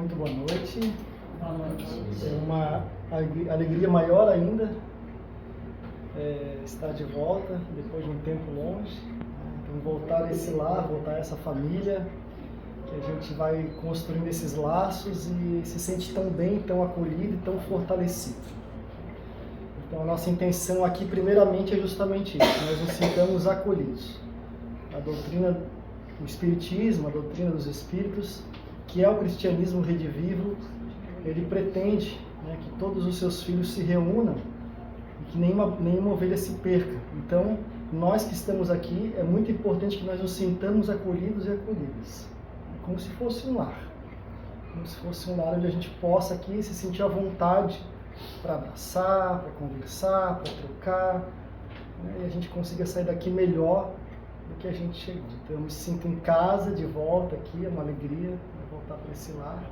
Muito boa noite. Boa noite. É uma alegria maior ainda estar de volta depois de um tempo longe. Então, voltar a esse lar, voltar a essa família, que a gente vai construindo esses laços e se sente tão bem, tão acolhido e tão fortalecido. Então, a nossa intenção aqui, primeiramente, é justamente isso. Nós nos sintamos acolhidos. A doutrina do Espiritismo, a doutrina dos Espíritos, que é o cristianismo redivivo, ele pretende, que todos os seus filhos se reúnam e que nenhuma ovelha se perca. Então, nós que estamos aqui, é muito importante que nós nos sintamos acolhidos e acolhidas. Como se fosse um lar. Como se fosse um lar onde a gente possa aqui se sentir à vontade para abraçar, para conversar, para trocar, e a gente consiga sair daqui melhor do que a gente chegou. Então, eu me sinto em casa, de volta aqui, é uma alegria voltar para esse lar.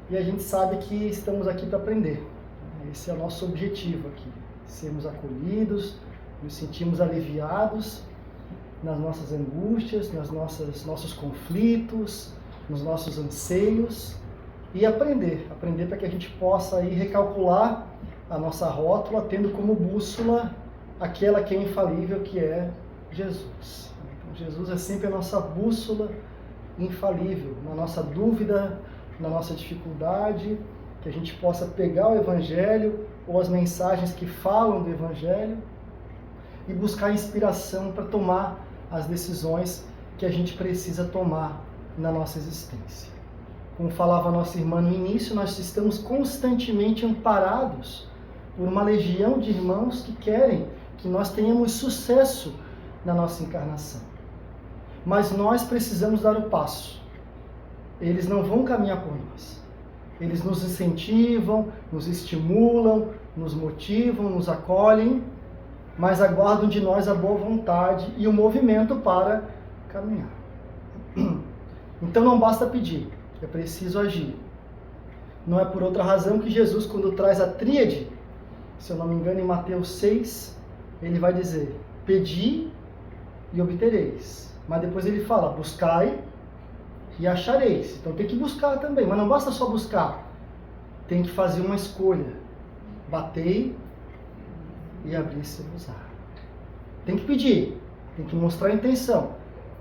E a gente sabe que estamos aqui para aprender. Esse é o nosso objetivo aqui, sermos acolhidos, nos sentirmos aliviados nas nossas angústias, nossos conflitos, nos nossos anseios, e aprender para que a gente possa aí recalcular a nossa rótula, tendo como bússola aquela que é infalível, que é Jesus. Então, Jesus é sempre a nossa bússola infalível, na nossa dúvida, na nossa dificuldade, que a gente possa pegar o Evangelho ou as mensagens que falam do Evangelho e buscar inspiração para tomar as decisões que a gente precisa tomar na nossa existência. Como falava a nossa irmã no início, nós estamos constantemente amparados por uma legião de irmãos que querem que nós tenhamos sucesso na nossa encarnação. Mas nós precisamos dar o passo. Eles não vão caminhar por nós. Eles nos incentivam, nos estimulam, nos motivam, nos acolhem, mas aguardam de nós a boa vontade e o movimento para caminhar. Então não basta pedir, é preciso agir. Não é por outra razão que Jesus, quando traz a tríade, se eu não me engano, em Mateus 6, ele vai dizer: pedi e obtereis. Mas depois ele fala: buscai e achareis. Então tem que buscar também, mas não basta só buscar. Tem que fazer uma escolha. Batei e abrir-se-vos-á. Tem que pedir, tem que mostrar a intenção,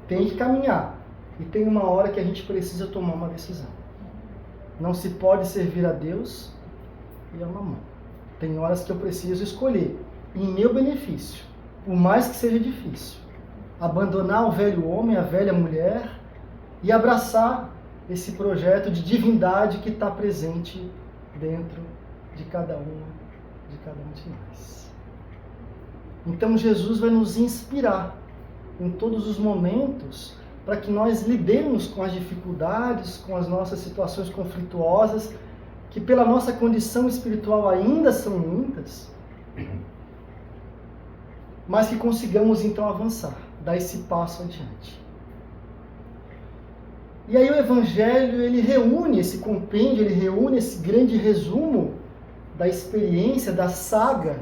tem que caminhar. E tem uma hora que a gente precisa tomar uma decisão. Não se pode servir a Deus e a mamão. Tem horas que eu preciso escolher, em meu benefício, por mais que seja difícil, abandonar o velho homem, a velha mulher e abraçar esse projeto de divindade que está presente dentro de cada um de nós. Então Jesus vai nos inspirar em todos os momentos para que nós lidemos com as dificuldades, com as nossas situações conflituosas, que pela nossa condição espiritual ainda são muitas, mas que consigamos então avançar, dar esse passo adiante. E aí o Evangelho, ele reúne esse compêndio, ele reúne esse grande resumo da experiência, da saga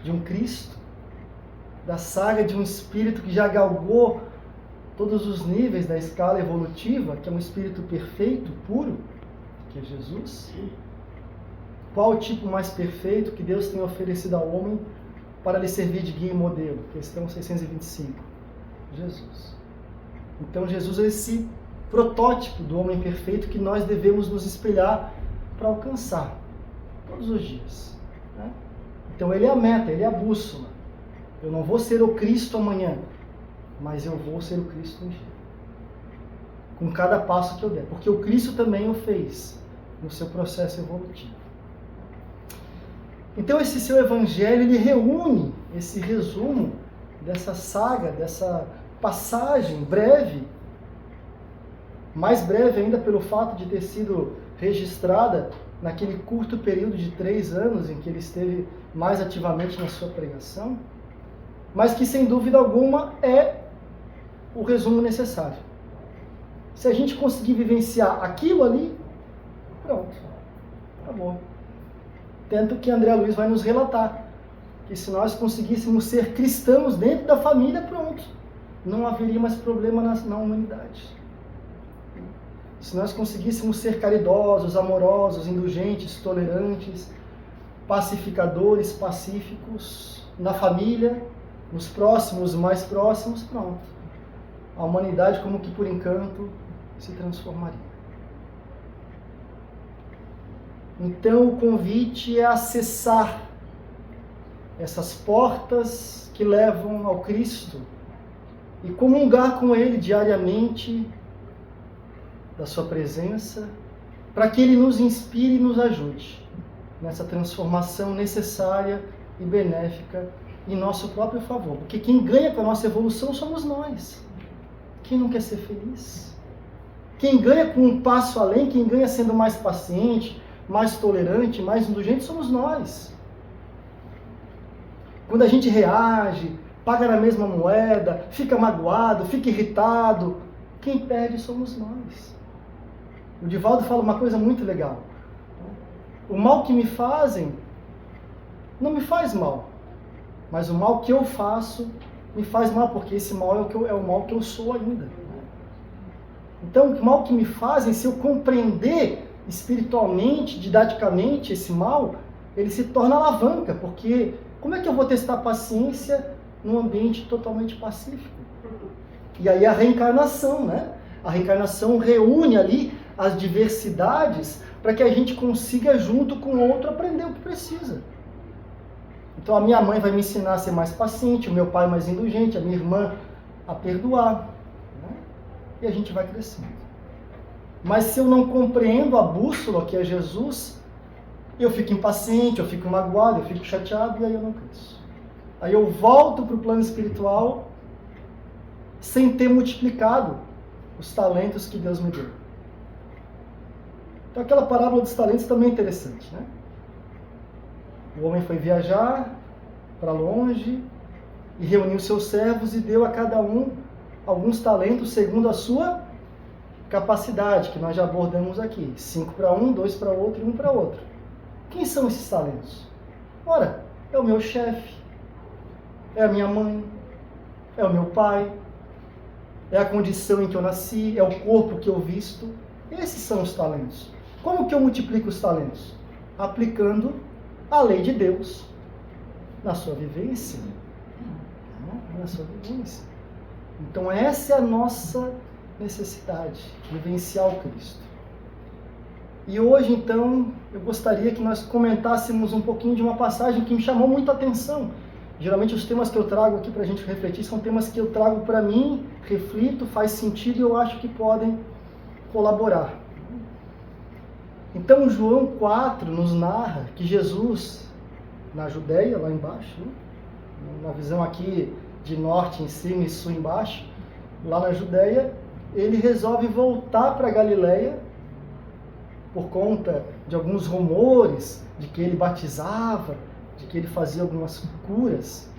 de um Cristo, da saga de um espírito que já galgou todos os níveis da escala evolutiva, que é um espírito perfeito, puro, que é Jesus. Qual o tipo mais perfeito que Deus tem oferecido ao homem para lhe servir de guia e modelo? Questão 625. Jesus. Então Jesus é esse protótipo do homem perfeito que nós devemos nos espelhar para alcançar todos os dias. Então ele é a meta, ele é a bússola. Eu não vou ser o Cristo amanhã, mas eu vou ser o Cristo um dia. Com cada passo que eu der. Porque o Cristo também o fez no seu processo evolutivo. Então esse seu Evangelho, ele reúne esse resumo dessa saga, dessa passagem breve, mais breve ainda pelo fato de ter sido registrada naquele curto período de 3 anos em que ele esteve mais ativamente na sua pregação, mas que sem dúvida alguma é o resumo necessário. Se a gente conseguir vivenciar aquilo ali, pronto, acabou. Tanto que André Luiz vai nos relatar que se nós conseguíssemos ser cristãos dentro da família, pronto, não haveria mais problema na humanidade. se nós conseguíssemos ser caridosos, amorosos, indulgentes, tolerantes, pacificadores, pacíficos, na família, nos próximos, mais próximos, pronto. A humanidade, como que por encanto, se transformaria. Então, o convite é acessar essas portas que levam ao Cristo e comungar com Ele diariamente da sua presença, para que Ele nos inspire e nos ajude nessa transformação necessária e benéfica em nosso próprio favor. Porque quem ganha com a nossa evolução somos nós. Quem não quer ser feliz? Quem ganha com um passo além, quem ganha sendo mais paciente, mais tolerante, mais indulgente, somos nós. Quando a gente reage, paga na mesma moeda, fica magoado, fica irritado, quem perde somos nós. O Divaldo fala uma coisa muito legal. O mal que me fazem não me faz mal, mas o mal que eu faço me faz mal, porque esse mal é o mal que eu sou ainda. Então, o mal que me fazem, se eu compreender espiritualmente, didaticamente esse mal, ele se torna alavanca, porque como é que eu vou testar paciência num ambiente totalmente pacífico? E aí a reencarnação, né? A reencarnação reúne ali as diversidades para que a gente consiga, junto com o outro, aprender o que precisa. Então a minha mãe vai me ensinar a ser mais paciente, o meu pai mais indulgente, a minha irmã a perdoar. Né? E a gente vai crescendo. Mas se eu não compreendo a bússola que é Jesus, eu fico impaciente, eu fico magoado, eu fico chateado e aí eu não cresço. Aí eu volto para o plano espiritual sem ter multiplicado os talentos que Deus me deu. Então aquela parábola dos talentos também é interessante, né? O homem foi viajar para longe e reuniu seus servos e deu a cada um alguns talentos segundo a sua capacidade, que nós já abordamos aqui. 5 para um, 2 para outro e 1 para outro. Quem são esses talentos? Ora, é o meu chefe, é a minha mãe, é o meu pai, é a condição em que eu nasci, é o corpo que eu visto. Esses são os talentos. Como que eu multiplico os talentos? Aplicando a lei de Deus na sua vivência. Na sua vivência. Então essa é a nossa necessidade, vivenciar o Cristo. E hoje, então, eu gostaria que nós comentássemos um pouquinho de uma passagem que me chamou muito a atenção. Geralmente os temas que eu trago aqui para a gente refletir são temas que eu trago para mim, reflito, faz sentido e eu acho que podem colaborar. Então, João 4 nos narra que Jesus, na Judéia, lá embaixo, na visão aqui de norte em cima e sul embaixo, lá na Judéia, ele resolve voltar para Galileia por conta de alguns rumores de que ele batizava, de que ele fazia algumas curas.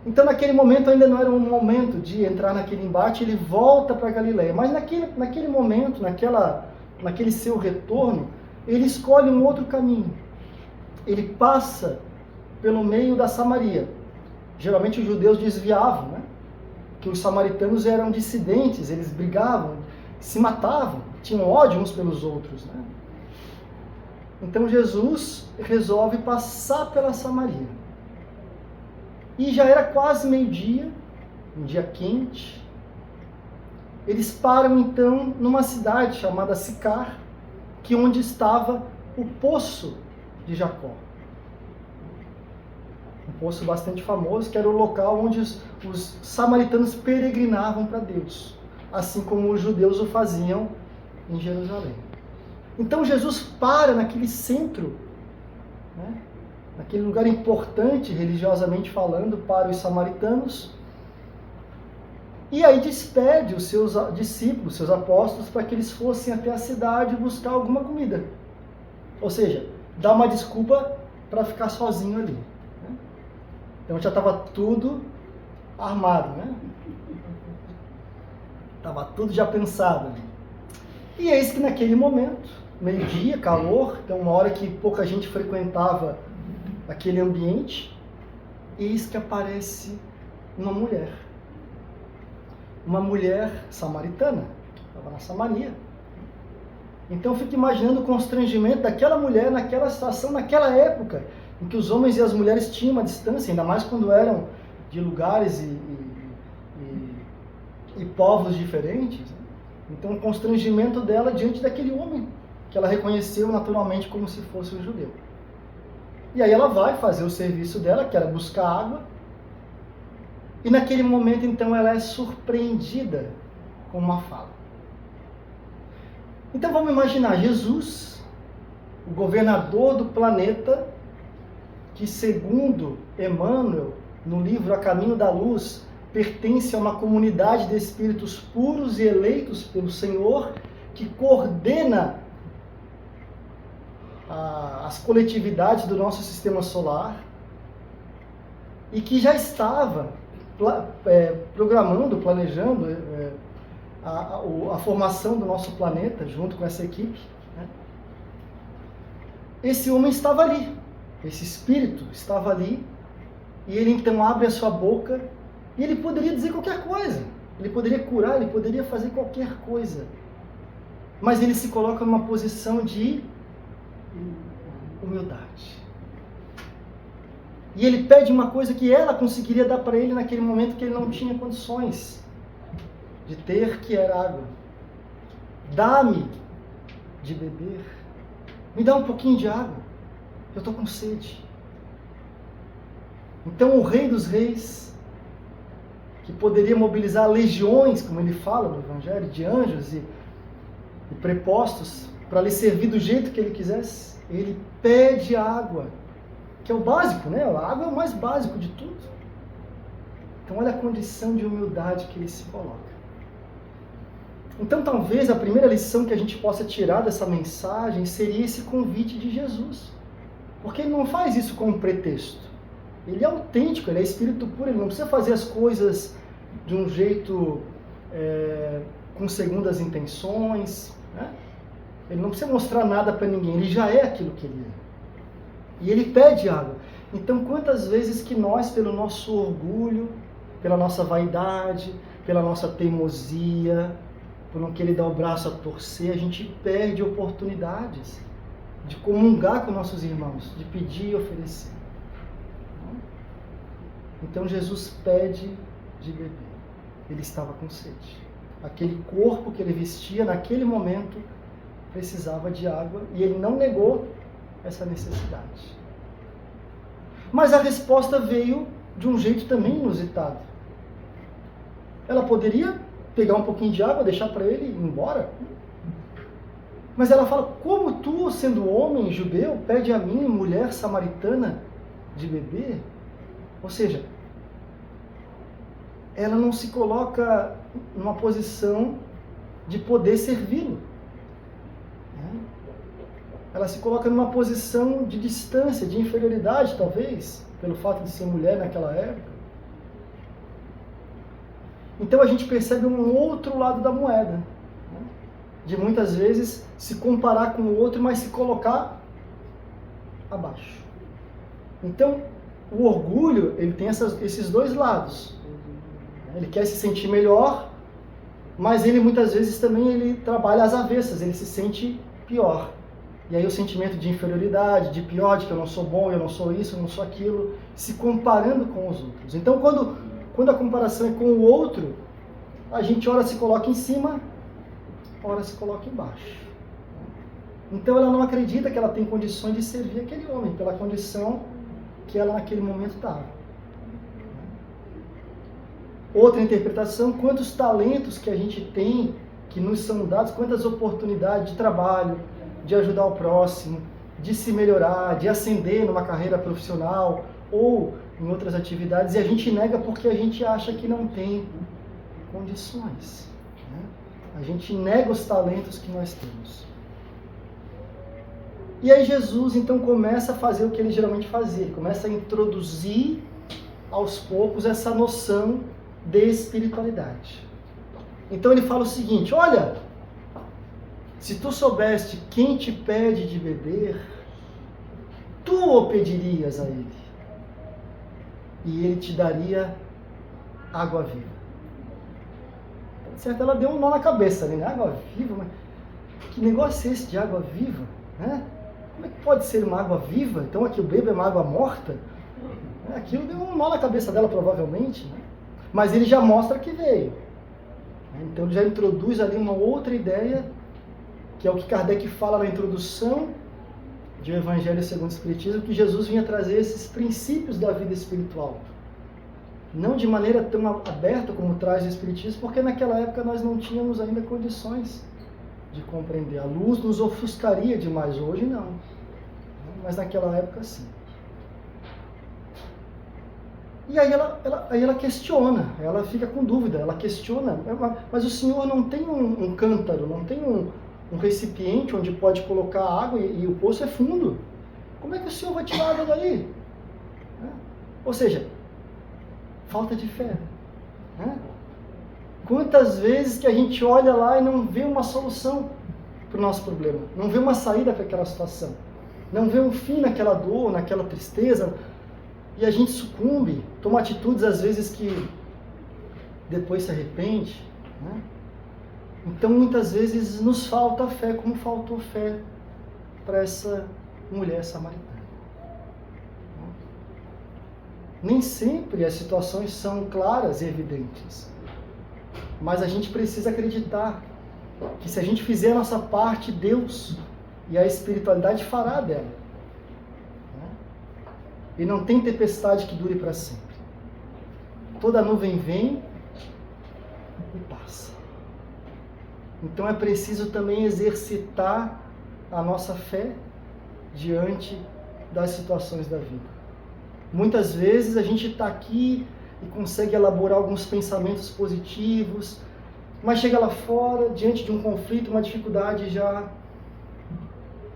Então, naquele momento ainda não era um momento de entrar naquele embate, ele volta para Galileia. Mas naquele momento, naquele seu retorno, ele escolhe um outro caminho. Ele passa pelo meio da Samaria. Geralmente os judeus desviavam, né? Que os samaritanos eram dissidentes, eles brigavam, se matavam, tinham ódio uns pelos outros, né? Então Jesus resolve passar pela Samaria. E já era quase meio-dia, um dia quente. Eles param então numa cidade chamada Sicar, que onde estava o poço de Jacó. Um poço bastante famoso, que era o local onde os samaritanos peregrinavam para Deus, assim como os judeus o faziam em Jerusalém. Então Jesus para naquele centro, né, naquele lugar importante, religiosamente falando, para os samaritanos, e aí despede os seus discípulos, seus apóstolos, para que eles fossem até a cidade buscar alguma comida. Ou seja, dá uma desculpa para ficar sozinho ali. Né? Então já estava tudo armado, né? Estava tudo já pensado. E eis que naquele momento, meio-dia, calor, então uma hora que pouca gente frequentava aquele ambiente, eis que aparece uma mulher samaritana, estava na Samaria. Então eu fico imaginando o constrangimento daquela mulher naquela situação, naquela época, em que os homens e as mulheres tinham uma distância, ainda mais quando eram de lugares e povos diferentes. Então o constrangimento dela diante daquele homem, que ela reconheceu naturalmente como se fosse um judeu. E aí ela vai fazer o serviço dela, que era buscar água, e naquele momento então ela é surpreendida com uma fala. Então vamos imaginar Jesus, o governador do planeta, que segundo Emmanuel, no livro A Caminho da Luz, pertence a uma comunidade de espíritos puros e eleitos pelo Senhor, que coordena as coletividades do nosso sistema solar e que já estava programando, planejando a formação do nosso planeta junto com essa equipe, né? Esse homem estava ali, esse espírito estava ali, e ele então abre a sua boca e ele poderia dizer qualquer coisa, ele poderia curar, ele poderia fazer qualquer coisa, mas ele se coloca numa posição de humildade. E ele pede uma coisa que ela conseguiria dar para ele naquele momento que ele não tinha condições de ter, que era água. Dá-me de beber. Me dá um pouquinho de água. Eu estou com sede. Então o Rei dos Reis, que poderia mobilizar legiões, como ele fala no Evangelho, de anjos e prepostos, para lhe servir do jeito que ele quisesse, ele pede água, que é o básico, né? A água é o mais básico de tudo. Então olha a condição de humildade que ele se coloca. Então talvez a primeira lição que a gente possa tirar dessa mensagem seria esse convite de Jesus. Porque ele não faz isso com um pretexto. Ele é autêntico, ele é espírito puro, ele não precisa fazer as coisas de um jeito com segundas intenções, né? Ele não precisa mostrar nada para ninguém, ele já é aquilo que ele é. E ele pede água. Então quantas vezes que nós, pelo nosso orgulho, pela nossa vaidade, pela nossa teimosia, por não querer dar o braço a torcer, a gente perde oportunidades de comungar com nossos irmãos, de pedir e oferecer. Então Jesus pede de beber. Ele estava com sede. Aquele corpo que ele vestia naquele momento precisava de água e ele não negou essa necessidade. Mas a resposta veio de um jeito também inusitado. Ela poderia pegar um pouquinho de água, deixar para ele e ir embora. Mas ela fala, como tu, sendo homem judeu, pede a mim, mulher samaritana, de beber? Ou seja, ela não se coloca numa posição de poder servi-lo. Ela se coloca numa posição de distância, de inferioridade, talvez, pelo fato de ser mulher naquela época. Então a gente percebe um outro lado da moeda, né? De muitas vezes se comparar com o outro, mas se colocar abaixo. Então o orgulho, ele tem esses dois lados. Ele quer se sentir melhor, mas ele muitas vezes também ele trabalha às avessas, ele se sente pior. E aí o sentimento de inferioridade, de pior, de que eu não sou bom, eu não sou isso, eu não sou aquilo, se comparando com os outros. Então quando a comparação é com o outro, a gente ora se coloca em cima, ora se coloca embaixo. Então ela não acredita que ela tem condições de servir aquele homem, pela condição que ela naquele momento estava. Outra interpretação, quantos talentos que a gente tem, que nos são dados, quantas oportunidades de trabalho, de ajudar o próximo, de se melhorar, de ascender numa carreira profissional ou em outras atividades, e a gente nega porque a gente acha que não tem condições, né? A gente nega os talentos que nós temos. E aí Jesus então começa a fazer o que ele geralmente fazia, ele começa a introduzir aos poucos essa noção de espiritualidade. Então ele fala o seguinte, olha, se tu soubeste quem te pede de beber, tu o pedirias a ele, e ele te daria água viva. certo, ela deu um nó na cabeça, né? Água viva, mas que negócio é esse de água viva? Né? Como é que pode ser uma água viva? Então aqui eu bebo é uma água morta? Aquilo deu um nó na cabeça dela, provavelmente, né? Mas ele já mostra que veio. Então ele já introduz ali uma outra ideia, que é o que Kardec fala na introdução de O Evangelho segundo o Espiritismo, que Jesus vinha trazer esses princípios da vida espiritual. Não de maneira tão aberta como traz o Espiritismo, porque naquela época nós não tínhamos ainda condições de compreender. A luz nos ofuscaria demais, hoje não. Mas naquela época sim. E aí ela questiona, ela fica com dúvida, ela questiona, mas o Senhor não tem um cântaro, não tem um recipiente onde pode colocar água e o poço é fundo. Como é que o Senhor vai tirar água daí? Ou seja, falta de fé. Quantas vezes que a gente olha lá e não vê uma solução para o nosso problema, não vê uma saída para aquela situação, não vê um fim naquela dor, naquela tristeza, e a gente sucumbe, toma atitudes às vezes que depois se arrepende, né? Então muitas vezes nos falta fé, como faltou fé para essa mulher samaritana. Nem sempre as situações são claras e evidentes, mas a gente precisa acreditar que se a gente fizer a nossa parte, Deus e a espiritualidade fará dela. E não tem tempestade que dure para sempre. Toda nuvem vem e passa. Então é preciso também exercitar a nossa fé diante das situações da vida. Muitas vezes a gente está aqui e consegue elaborar alguns pensamentos positivos, mas chega lá fora, diante de um conflito, uma dificuldade, já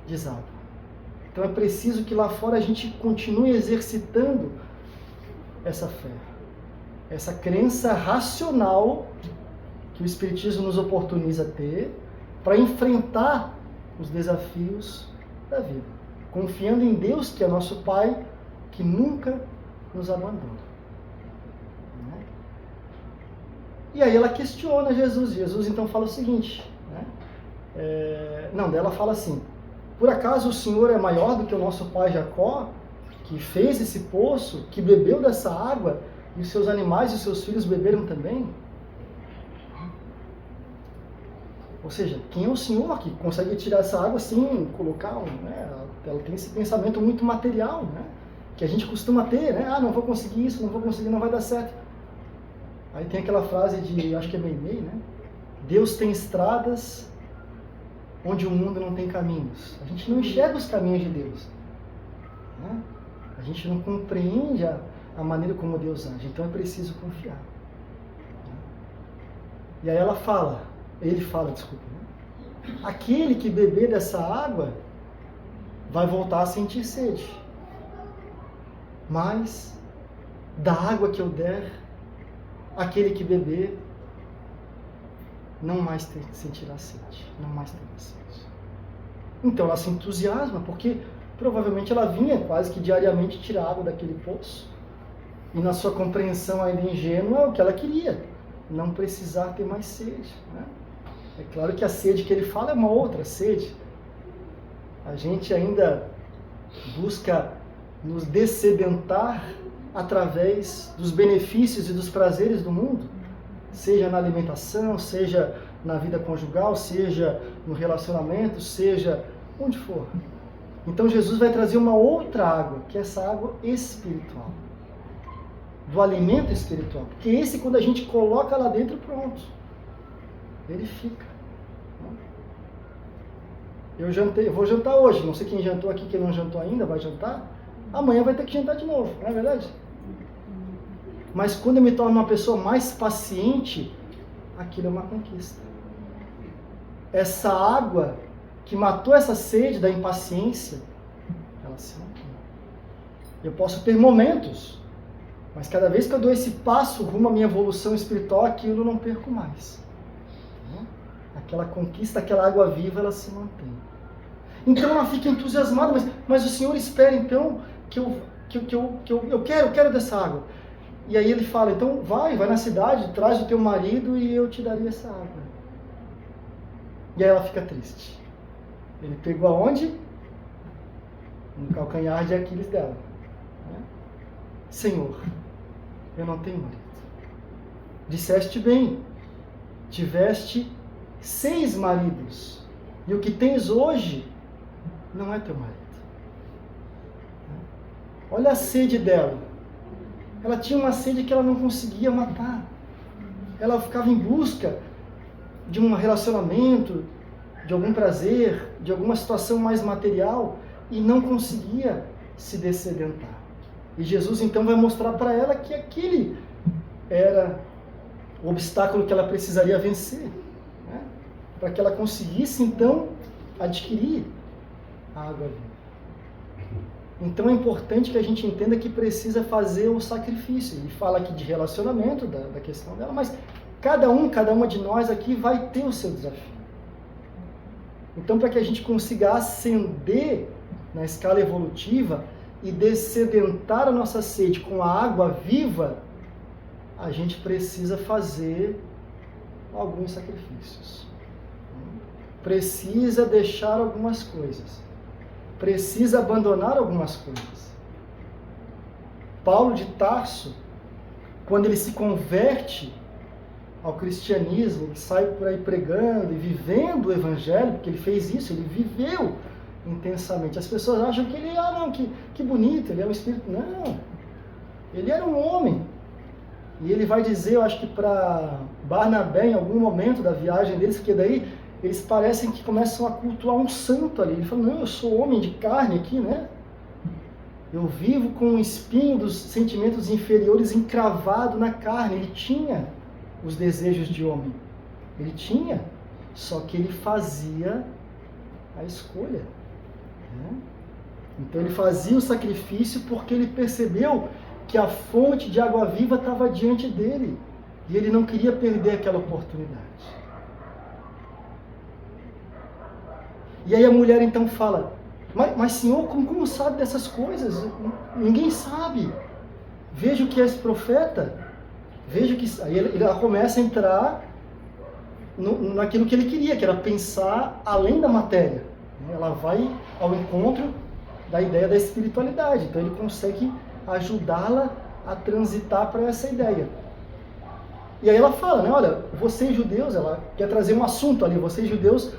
desaba. Então é preciso que lá fora a gente continue exercitando essa fé, essa crença racional que o Espiritismo nos oportuniza ter para enfrentar os desafios da vida, confiando em Deus, que é nosso Pai, que nunca nos abandona. E aí ela questiona Jesus. Jesus então fala o seguinte, ela fala assim: por acaso o Senhor é maior do que o nosso pai Jacó, que fez esse poço, que bebeu dessa água, e os seus animais e os seus filhos beberam também? Ou seja, quem é o Senhor que consegue tirar essa água assim, colocar, ela tem esse pensamento muito material, que a gente costuma ter, não vou conseguir isso, não vou conseguir, não vai dar certo. Aí tem aquela frase de, acho que é Meimei, Deus tem estradas onde o mundo não tem caminhos. A gente não enxerga os caminhos de Deus. A gente não compreende a maneira como Deus age. Então é preciso confiar. E aí ele fala, aquele que beber dessa água vai voltar a sentir sede. Mas da água que eu der, aquele que beber não mais sentirá sede, não mais terá sede. Então ela se entusiasma, porque provavelmente ela vinha quase que diariamente tirar água daquele poço. E na sua compreensão ainda ingênua, é o que ela queria, não precisar ter mais sede. É claro que a sede que ele fala é uma outra sede. A gente ainda busca nos dessedentar através dos benefícios e dos prazeres do mundo, seja na alimentação, seja na vida conjugal, seja no relacionamento, seja onde for. Então Jesus vai trazer uma outra água, que é essa água espiritual, do alimento espiritual. Porque esse, quando a gente coloca lá dentro, pronto, ele fica. Eu vou jantar hoje, não sei quem jantou aqui, quem não jantou ainda, vai jantar. Amanhã vai ter que jantar de novo, não é verdade? Mas quando eu me torno uma pessoa mais paciente, aquilo é uma conquista. Essa água que matou essa sede da impaciência, ela se mantém. Eu posso ter momentos, mas cada vez que eu dou esse passo rumo à minha evolução espiritual, aquilo eu não perco mais. Aquela conquista, aquela água viva, ela se mantém. Então ela fica entusiasmada, mas o Senhor espera então que eu quero dessa água. E aí ele fala, então vai na cidade, traz o teu marido e eu te daria essa água. E aí ela fica triste. Ele pegou aonde? No calcanhar de Aquiles dela. Senhor, eu não tenho marido. Disseste bem, tiveste 6 maridos, e o que tens hoje não é teu marido. Olha a sede dela. Ela tinha uma sede que ela não conseguia matar. Ela ficava em busca de um relacionamento, de algum prazer, de alguma situação mais material, e não conseguia se dessedentar. E Jesus então vai mostrar para ela que aquele era o obstáculo que ela precisaria vencer, né? Para que ela conseguisse então adquirir a água viva. Então é importante que a gente entenda que precisa fazer o sacrifício. E fala aqui de relacionamento, da questão dela, mas cada uma de nós aqui vai ter o seu desafio. Então, para que a gente consiga ascender na escala evolutiva e dessedentar a nossa sede com a água viva, a gente precisa fazer alguns sacrifícios. Precisa deixar algumas coisas. Precisa abandonar algumas coisas. Paulo de Tarso, quando ele se converte ao cristianismo, ele sai por aí pregando e vivendo o evangelho, porque ele fez isso, ele viveu intensamente. As pessoas acham que ele, que bonito, ele é um espírito. Não, ele era um homem. E ele vai dizer, eu acho que para Barnabé, em algum momento da viagem deles, porque daí eles parecem que começam a cultuar um santo ali. Ele fala, não, eu sou homem de carne aqui, né? Eu vivo com o espinho dos sentimentos inferiores encravado na carne. Ele tinha os desejos de homem. Ele tinha, só que ele fazia a escolha. Né? Então ele fazia o sacrifício porque ele percebeu que a fonte de água viva estava diante dele. E ele não queria perder aquela oportunidade. E aí a mulher então fala, mas Senhor, como sabe dessas coisas? Ninguém sabe. Vejo que és profeta. Vejo que... Aí ela começa a entrar naquilo que ele queria, que era pensar além da matéria. Ela vai ao encontro da ideia da espiritualidade. Então ele consegue ajudá-la a transitar para essa ideia. E aí ela fala, né, olha, vocês judeus, ela quer trazer um assunto ali, vocês judeus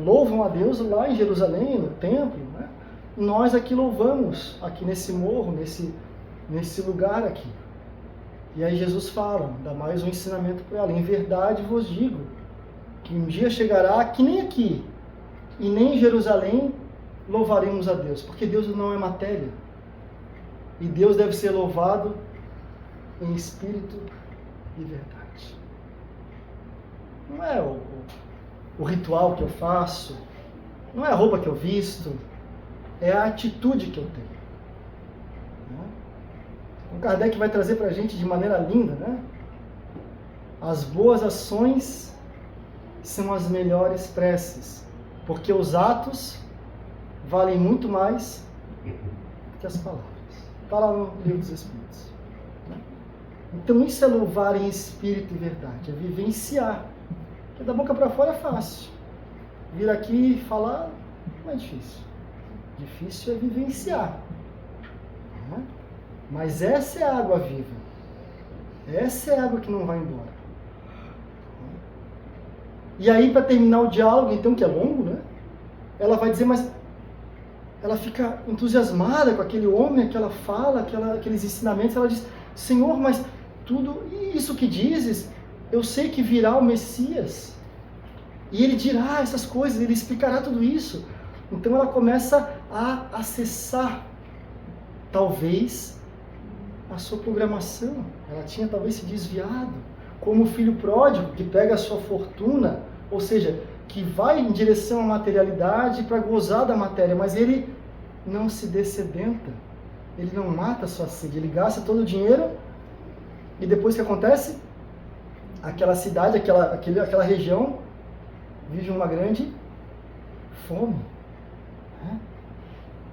louvam a Deus lá em Jerusalém, no templo, né? Nós aqui louvamos, aqui nesse morro, nesse lugar aqui. E aí Jesus fala, dá mais um ensinamento para ela, em verdade vos digo, que um dia chegará que nem aqui, e nem em Jerusalém louvaremos a Deus, porque Deus não é matéria. E Deus deve ser louvado em espírito e verdade. Não é o ritual que eu faço, não é a roupa que eu visto, é a atitude que eu tenho. Então Kardec vai trazer para a gente de maneira linda, né? As boas ações são as melhores preces, porque os atos valem muito mais que as palavras. Está lá no Livro dos Espíritos. Então isso é louvar em espírito e verdade, é vivenciar. Porque da boca para fora é fácil. Vir aqui e falar não é difícil. Difícil é vivenciar. Mas essa é a água viva. Essa é a água que não vai embora. E aí, para terminar o diálogo, então, que é longo, né? Ela vai dizer, mas ela fica entusiasmada com aquele homem, aquela fala, aqueles ensinamentos. Ela diz, Senhor, mas tudo isso que dizes, eu sei que virá o Messias. E ele dirá essas coisas, ele explicará tudo isso. Então ela começa a acessar, talvez, a sua programação. Ela tinha talvez se desviado, como o filho pródigo que pega a sua fortuna, ou seja, que vai em direção à materialidade para gozar da matéria, mas ele não se dessedenta, ele não mata a sua sede, ele gasta todo o dinheiro e depois o que acontece? Aquela cidade, aquela região vive uma grande fome.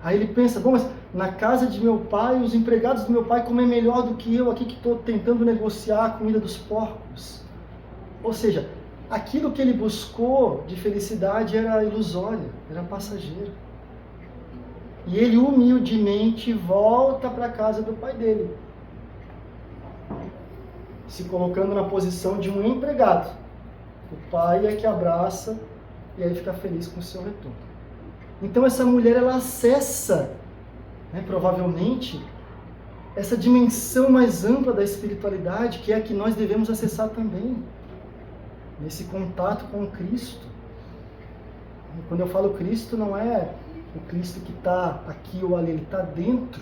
Aí ele pensa, bom, mas na casa de meu pai, os empregados do meu pai comem melhor do que eu aqui que estou tentando negociar a comida dos porcos. Ou seja, aquilo que ele buscou de felicidade era ilusório, era passageiro. E ele humildemente volta para a casa do pai dele, se colocando na posição de um empregado. O pai é que abraça e aí fica feliz com o seu retorno. Então essa mulher, ela acessa, provavelmente, essa dimensão mais ampla da espiritualidade, que é a que nós devemos acessar também, nesse contato com Cristo. E quando eu falo Cristo, não é o Cristo que está aqui ou ali, ele está dentro.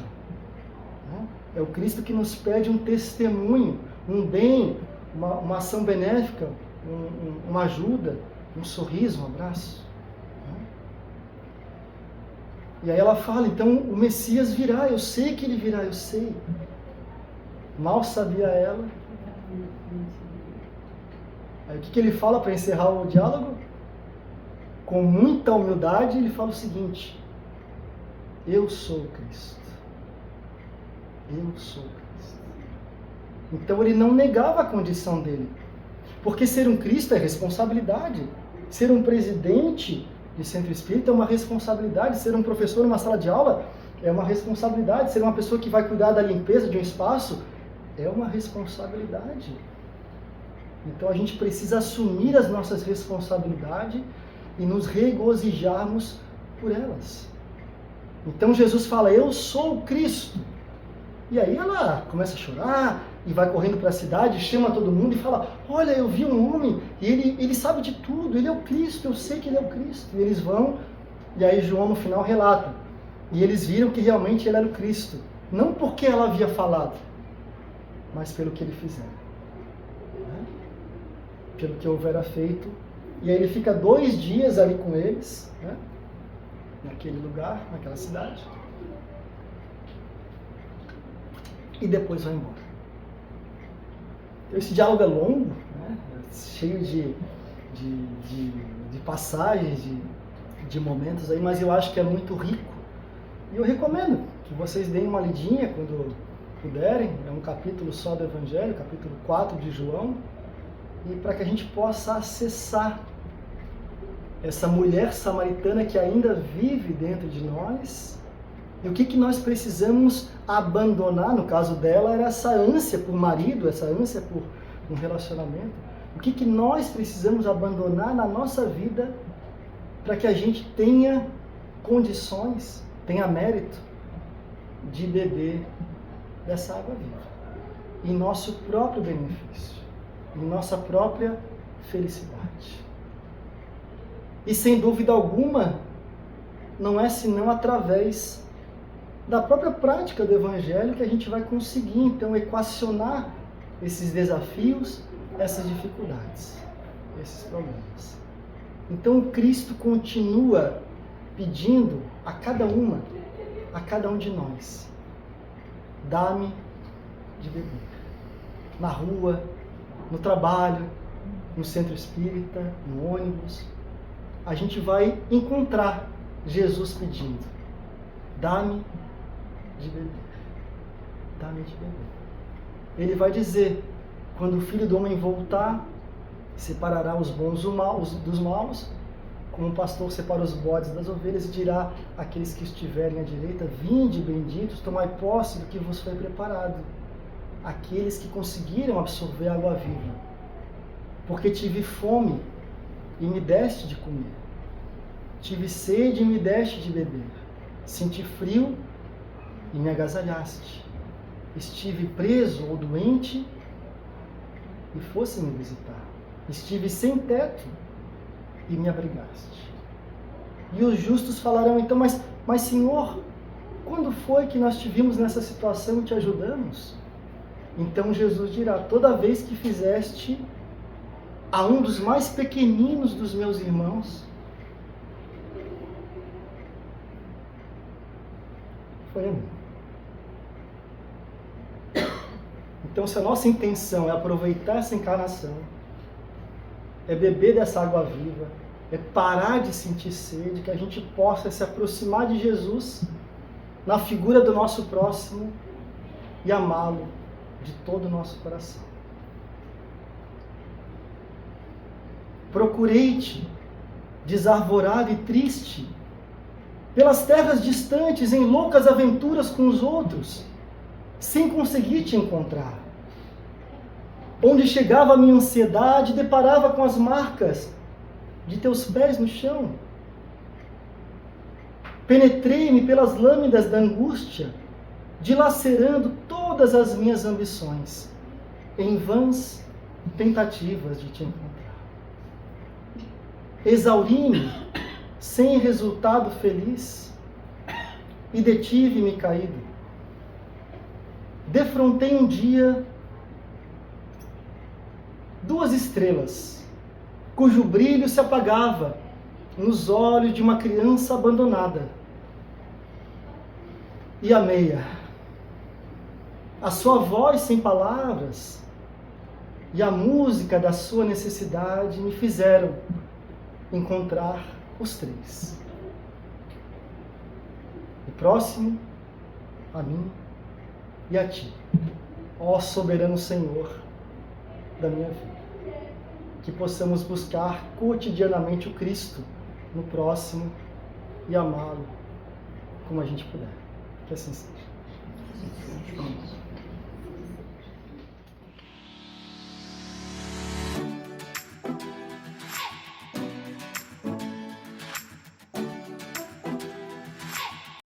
É o Cristo que nos pede um testemunho, um bem, uma ação benéfica, uma ajuda, um sorriso, um abraço. E aí ela fala, então o Messias virá, eu sei que ele virá, eu sei. Mal sabia ela. Aí o que ele fala para encerrar o diálogo? Com muita humildade, ele fala o seguinte: eu sou Cristo. Eu sou Cristo. Então ele não negava a condição dele. Porque ser um Cristo é responsabilidade. Ser um presidente de centro espírita é uma responsabilidade. Ser um professor numa sala de aula é uma responsabilidade. Ser uma pessoa que vai cuidar da limpeza de um espaço é uma responsabilidade. Então a gente precisa assumir as nossas responsabilidades e nos regozijarmos por elas. Então Jesus fala, eu sou o Cristo. E aí ela começa a chorar e vai correndo para a cidade, chama todo mundo e fala, olha, eu vi um homem e ele sabe de tudo, ele é o Cristo, eu sei que ele é o Cristo. E eles vão, e aí João no final relata, e eles viram que realmente ele era o Cristo, não porque ela havia falado, mas pelo que ele fizera, pelo que houvera feito. E aí ele fica 2 dias ali com eles, naquele lugar, naquela cidade, e depois vai embora. Esse diálogo é longo, cheio de passagens, de momentos aí, mas eu acho que é muito rico. E eu recomendo que vocês deem uma lidinha quando puderem. É um capítulo só do Evangelho, capítulo 4 de João, e para que a gente possa acessar essa mulher samaritana que ainda vive dentro de nós. E o que nós precisamos abandonar, no caso dela, era essa ânsia por marido, essa ânsia por um relacionamento. O que nós precisamos abandonar na nossa vida para que a gente tenha condições, tenha mérito de beber dessa água viva, em nosso próprio benefício, em nossa própria felicidade. E sem dúvida alguma, não é senão através da própria prática do Evangelho que a gente vai conseguir, então, equacionar esses desafios, essas dificuldades, esses problemas. Então, Cristo continua pedindo a cada um de nós, dá-me de beber. Na rua, no trabalho, no centro espírita, no ônibus, a gente vai encontrar Jesus pedindo, dá-me de beber. Dá-me de beber. Ele vai dizer, quando o Filho do Homem voltar, separará os bons dos maus, como o pastor separa os bodes das ovelhas, e dirá àqueles que estiverem à direita, vinde, benditos, tomai posse do que vos foi preparado. Aqueles que conseguiram absorver a água viva. Porque tive fome e me deste de comer. Tive sede e me deste de beber. Senti frio e me agasalhaste. Estive preso ou doente e fosse me visitar. Estive sem teto e me abrigaste. E os justos falarão então, mas Senhor, quando foi que nós te vimos nessa situação e te ajudamos? Então Jesus dirá, toda vez que fizeste a um dos mais pequeninos dos meus irmãos, foi a mim. Então, se a nossa intenção é aproveitar essa encarnação, é beber dessa água viva, é parar de sentir sede, que a gente possa se aproximar de Jesus na figura do nosso próximo e amá-lo de todo o nosso coração. Procurei-te, desarvorado e triste, pelas terras distantes, em loucas aventuras com os outros, sem conseguir te encontrar. Onde chegava a minha ansiedade, deparava com as marcas de teus pés no chão. Penetrei-me pelas lâminas da angústia, dilacerando todas as minhas ambições, em vãs tentativas de te encontrar. Exauri-me, sem resultado feliz, e detive-me caído. Defrontei um dia 2 estrelas, cujo brilho se apagava nos olhos de uma criança abandonada. E amei-a. A sua voz sem palavras e a música da sua necessidade me fizeram encontrar os 3. O próximo, a mim e a ti, ó soberano Senhor da minha vida. Que possamos buscar cotidianamente o Cristo no próximo e amá-lo como a gente puder. Que assim seja.